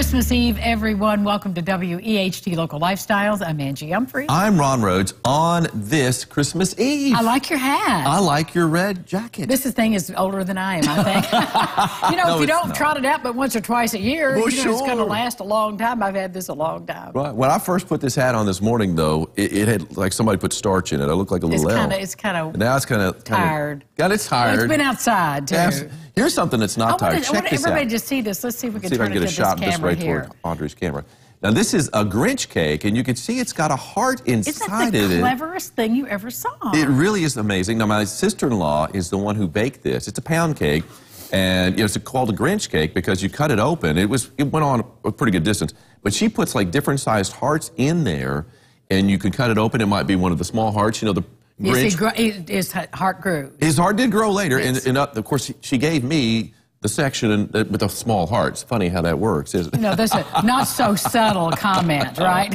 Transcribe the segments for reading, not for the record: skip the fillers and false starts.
Christmas Eve, everyone. Welcome to WEHT Local Lifestyles. I'm Angie Humphrey. I'm Ron Rhodes on this Christmas Eve. I like your hat. I like your red jacket. This thing is older than I am, I think. You know, No, if you don't not. trot it out but once or twice a year, Well, it's going to last a long time. I've had this a long time. Right. When I first put this hat on this morning, though, it had like somebody put starch in it. I looked like a little elf. It's kind of now it's kind of tired. It's tired. Well, it's been outside, too. Yes. Here's something that's not tired. I want Check this everybody out. to see this. Let's see if we can See if I turn can it get to a shot this this camera right here. toward Audrey's camera. Now, this is a Grinch cake, and you can see it's got a heart inside of it. Isn't that the cleverest thing you ever saw? It really is amazing. Now, my sister-in-law is the one who baked this. It's a pound cake, and it's called a Grinch cake because you cut it open. It went on a pretty good distance, but she puts like different sized hearts in there, and you can cut it open. It might be one of the small hearts. You know, the Grinch. His heart grew. His heart did grow later, yes. and of course, she gave me the section with a small heart. It's funny how that works, isn't it? No, that's a not so subtle comment, right?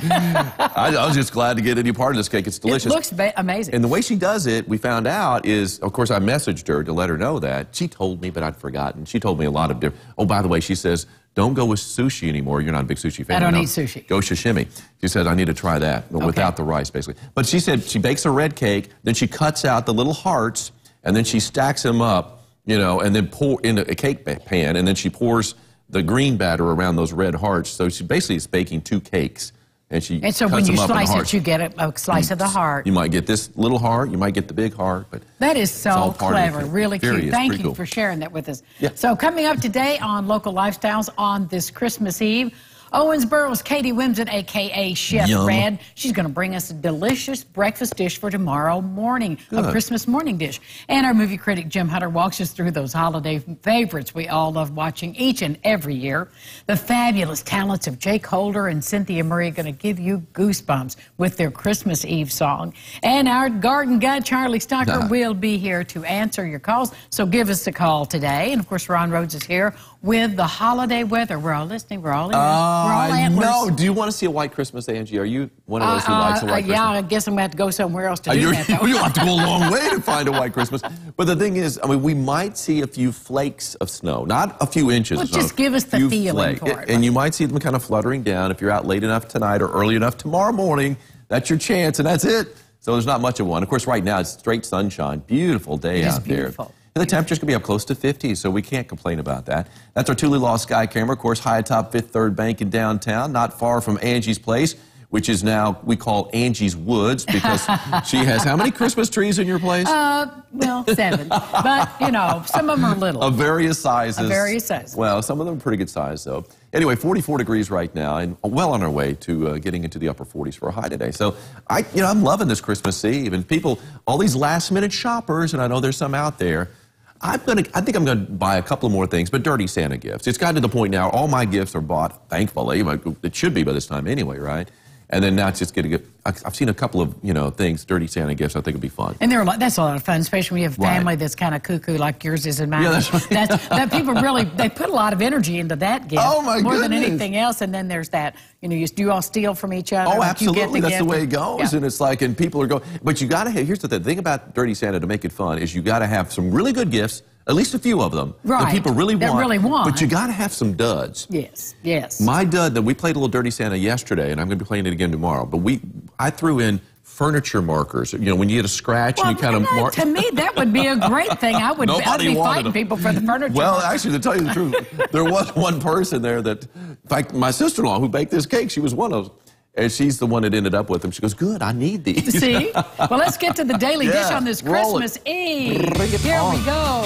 I was just glad to get any part of this cake. It's delicious. It looks amazing. And the way she does it, we found out is, of course, I messaged her to let her know that. She told me, but I'd forgotten. She told me a lot of different... Oh, by the way, she says, don't go with sushi anymore. You're not a big sushi fan. I don't eat sushi. Go sashimi. She said, I need to try that, but without the rice, basically. But she said she bakes a red cake, then she cuts out the little hearts, and then she stacks them up, you know, and then pour in a cake pan, and then she pours the green batter around those red hearts. So she basically is baking two cakes, and she and so cuts when you them up slice in it, you get a slice of the heart. You might get this little heart, you might get the big heart, but that is so clever, really cute. Thank you cool. for sharing that with us. Yeah. So coming up today on Local Lifestyles on this Christmas Eve, Owensboro's Katie Wimson, a.k.a. Chef Yum. Red. She's going to bring us a delicious breakfast dish for tomorrow morning, a Christmas morning dish. And our movie critic, Jim Hunter, walks us through those holiday favorites we all love watching each and every year. The fabulous talents of Jake Holder and Cynthia Murray are going to give you goosebumps with their Christmas Eve song. And our garden guy, Charlie Stocker, will be here to answer your calls. So give us a call today. And, of course, Ron Rhodes is here with the holiday weather. We're all listening. We're all in. No. Do you want to see a white Christmas, Angie? Are you one of those who likes a white Christmas? Yeah, I guess I'm going to have to go somewhere else to do that. You'll have to go a long way to find a white Christmas. But the thing is, I mean, we might see a few flakes of snow, not a few inches of snow. Just give us the feeling for it. And you might see them kind of fluttering down if you're out late enough tonight or early enough tomorrow morning. That's your chance, and that's it. So there's not much of one. Of course, right now, it's straight sunshine. Beautiful day out there. Beautiful. And the temperature's going to be up close to 50, so we can't complain about that. That's our Tule Law Sky Camera, of course, high atop Fifth Third Bank in downtown, not far from Angie's Place, which is now, we call Angie's Woods, because she has how many Christmas trees in your place? Well, 7. But, you know, some of them are little. Of various sizes. Of various sizes. Well, some of them are pretty good size, though. Anyway, 44 degrees right now, and well on our way to getting into the upper 40s for a high today. So, I'm loving this Christmas Eve, and people, all these last-minute shoppers, and I know there's some out there, I think I'm going to buy a couple more things, but dirty Santa gifts. It's gotten to the point now, all my gifts are bought, thankfully. It should be by this time anyway, right? And then now it's just getting, I've seen a couple of, things, dirty Santa gifts, I think it'd be fun. And that's a lot of fun, especially when you have a family that's kind of cuckoo like yours is and mine. Yeah, that's right. That people really, they put a lot of energy into that gift. Oh, my more than goodness. anything else. And then there's that, do you all steal from each other? Oh, like absolutely. That's the way it goes. Yeah. And it's like, and people are going, but you got to have, here's the thing about dirty Santa to make it fun is you got to have some really good gifts, at least a few of them, that people really want. But you got to have some duds. Yes, yes. My dud, that we played a little dirty Santa yesterday, and I'm going to be playing it again tomorrow, but I threw in furniture markers. When you get a scratch and you kind of mark. To me, that would be a great thing. I would be fighting people for the furniture. Well, actually, to tell you the truth, there was one person there that, in fact, my sister-in-law who baked this cake, she was one of those. And she's the one that ended up with them. She goes, good, I need these. See? Well, let's get to the daily dish on this Christmas Eve. Here we go.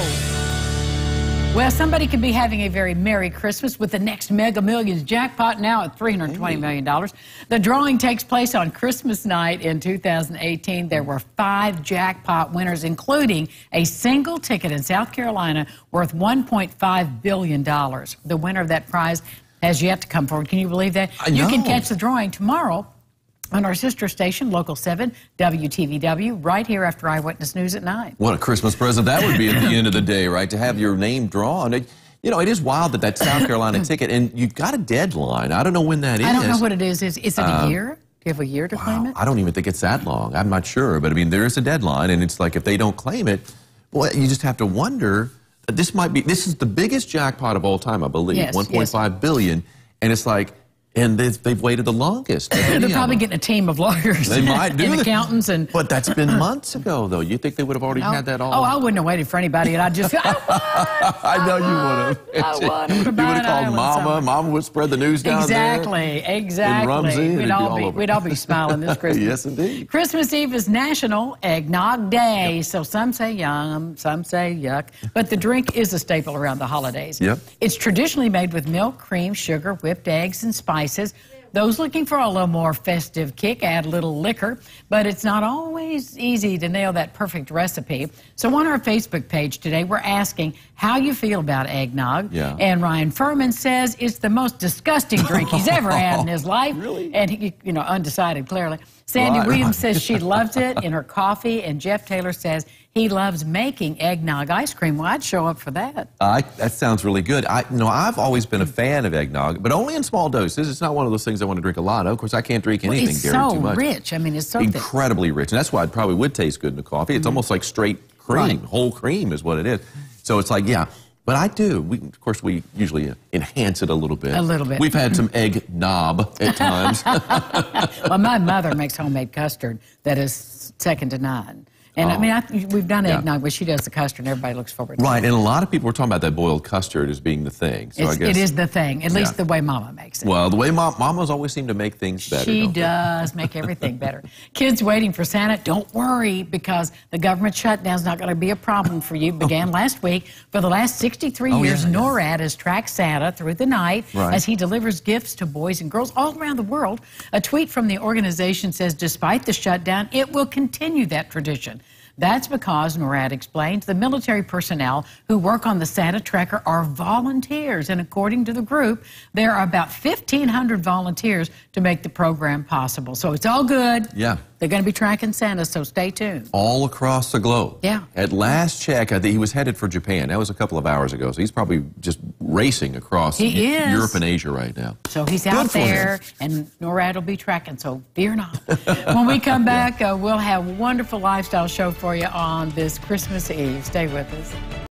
Well, somebody could be having a very Merry Christmas with the next Mega Millions jackpot now at $320 million. The drawing takes place on Christmas night in 2018. There were 5 jackpot winners, including a single ticket in South Carolina worth $1.5 billion. The winner of that prize has yet to come forward. Can you believe that? You can catch the drawing tomorrow on our sister station, Local 7, WTVW, right here after Eyewitness News at 9. What a Christmas present that would be at the end of the day, right? To have your name drawn. It is wild that South Carolina ticket, and you've got a deadline. I don't know when that is. I don't know what it is. Is it a year? Do you have a year to claim it? I don't even think it's that long. I'm not sure. But, I mean, there is a deadline, and it's like if they don't claim it, boy, you just have to wonder. This is the biggest jackpot of all time, I believe, yes, $1.5 billion. And it's like, and they've waited the longest. They're probably getting a team of lawyers. They might do and accountants. But that's been months ago, though. You think they would have already had that all? Oh, I wouldn't have waited for anybody, and I'd just, I know you would have. I won. You would have called Mama. Mama would spread the news down there. Exactly. In Rumsey, we'd all be smiling this Christmas. Yes, indeed. Christmas Eve is National Eggnog Day. Yep. So some say yum, some say yuck. But the drink is a staple around the holidays. Yep. It's traditionally made with milk, cream, sugar, whipped eggs, and spices. Those looking for a little more festive kick add a little liquor, but it's not always easy to nail that perfect recipe. So on our Facebook page today, we're asking how you feel about eggnog. Yeah. And Ryan Furman says it's the most disgusting drink he's ever had in his life. Really? And he, undecided, clearly. Sandy Williams says she loves it in her coffee, and Jeff Taylor says he loves making eggnog ice cream. Well, I'd show up for that. That sounds really good. I've always been a fan of eggnog, but only in small doses. It's not one of those things I want to drink a lot of. Of course, I can't drink anything, Gary, too much. It's so rich. I mean, it's so incredibly rich. And that's why it probably would taste good in the coffee. It's almost like straight cream. Right. Whole cream is what it is. So it's like, yeah. But I do. Of course, we usually enhance it a little bit. A little bit. We've had some egg knob at times. Well, my mother makes homemade custard that is second to none. And we've done eggnog, but she does the custard, and everybody looks forward to it. Right, and a lot of people were talking about that boiled custard as being the thing. So I guess it is the thing, at least the way Mama makes it. Well, the way Mamas always seem to make things better. She does make everything better. Kids waiting for Santa, don't worry, because the government shutdown's not going to be a problem for you. It began last week. For the last 63 years, NORAD has tracked Santa through the night as he delivers gifts to boys and girls all around the world. A tweet from the organization says, despite the shutdown, it will continue that tradition. That's because, NORAD explains, the military personnel who work on the Santa Tracker are volunteers. And according to the group, there are about 1,500 volunteers to make the program possible. So it's all good. Yeah. They're going to be tracking Santa, so stay tuned. All across the globe. Yeah. At last check, I think he was headed for Japan. That was a couple of hours ago. So he's probably just racing across Europe and Asia right now. So he's out there, and NORAD will be tracking, so fear not. When we come back, we'll have a wonderful lifestyle show for you on this Christmas Eve. Stay with us.